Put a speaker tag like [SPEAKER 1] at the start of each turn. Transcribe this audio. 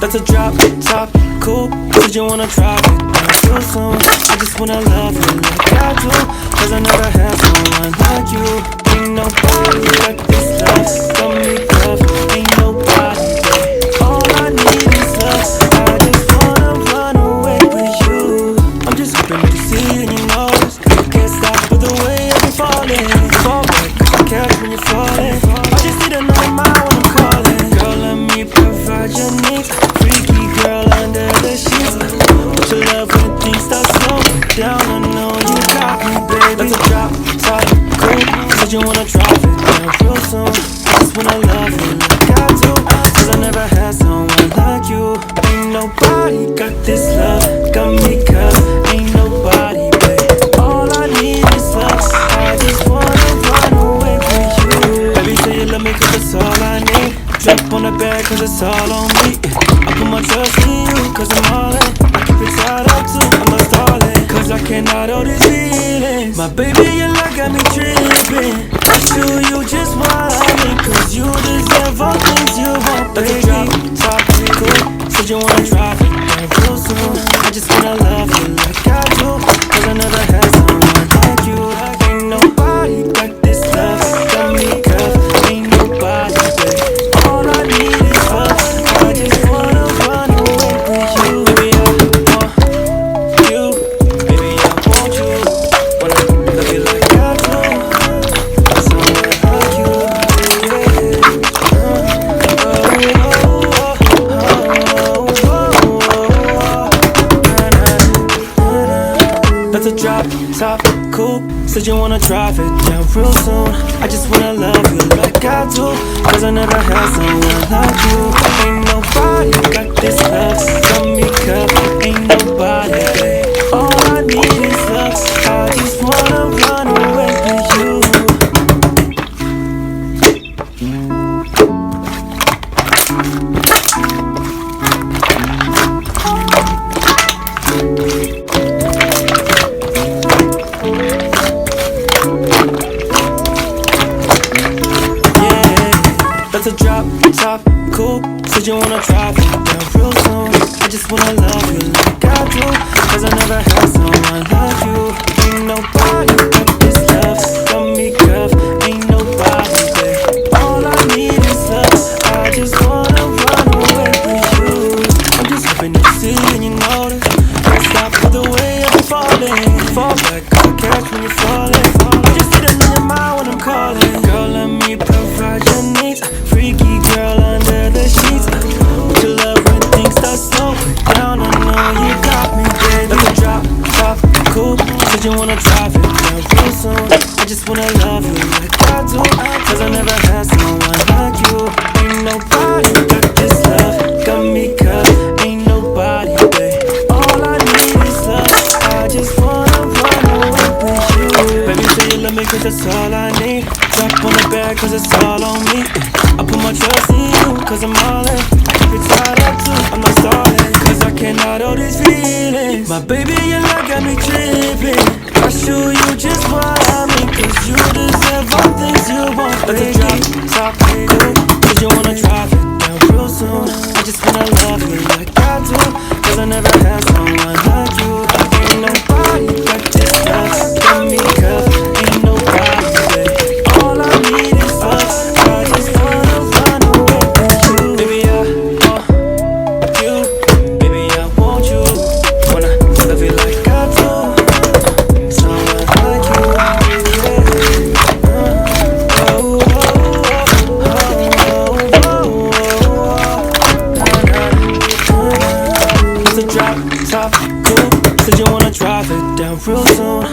[SPEAKER 1] About to drop top, cool. Said you wanna drop it down real soon. I just wanna love you like I do, cause I never had someone like you. Ain't nobody like this love. Got me love, ain't nobody. All I need is love. I just wanna run away with you. I'm just hoping that you see and you notice. Can't stop with the way I be falling. Fall back, cause I catch when you're falling. I just need another mind when I'm calling. Girl, let me provide your needs. Freaky girl under the sheets. Put your love when things start slowing down. I know you got me, baby. That's a drop, top, cool. Said you wanna drop it down real soon. I just wanna love you like I do, cause I never had someone like you. Ain't nobody got this love. Got me cause ain't nobody, babe. All I need is love. I just wanna run away with you. Baby, say you love me cause that's all I need. Drop on the bed cause it's all on me. I put my trust in you cause I'm all in. I keep it tied up too, I'm not stalling, cause I cannot hold these feelings. My baby, your love got me tripping. I show you just what I mean, cause you deserve all things you want, baby. Drop, top, cool. Said you wanna drop it down real soon. I just wanna love you like I do, cause I never had someone like you. Ain't nobody got this love. Got me cuffed, ain't nobody, babe. All I need is love. I just wanna run away with you. Baby, I want you. Baby, I want you. Wanna love you like I do. Someone like you, yeah. That's a drop, top, cool. Said you wanna drive it down real soon. I just wanna love you like I do, cause I never had someone like you. Ain't nobody got this love. Got me covered, ain't nobody, babe. All I need is love. I just wanna run away with you. That's a drop, top, cool. Said you wanna drop it down real soon. I just wanna love you like I do, cause I never had someone like you. Ain't nobody got this love. Got me cuffed, ain't nobody, babe. All I need is love. I just wanna run away with you. I'm just hoping that you see and you notice. Can't stop with the way I be falling. Fall back, cause I catch when you're falling. I just need to know your mind when I'm calling. Girl, let me provide your needs. Freaky girl under the sheets. Put your love when things start slowing down. I know you got me, baby. That's a drop, top, cool. Said you wanna drive it down real soon. I just wanna love you like I do, cause I never had someone like you. Ain't nobody got this love. Got me cut, ain't nobody, babe. All I need is love. I just wanna run away with you. Baby, say you love me cause that's all I need. Drop on the bed cause it's all on me. I put my trust in you cause I'm all in. I keep it tied up too, I'm not stalling, cause I cannot hold these feelings. My baby, your love got me tripping. I show you just what I mean, cause you deserve all things you want, baby.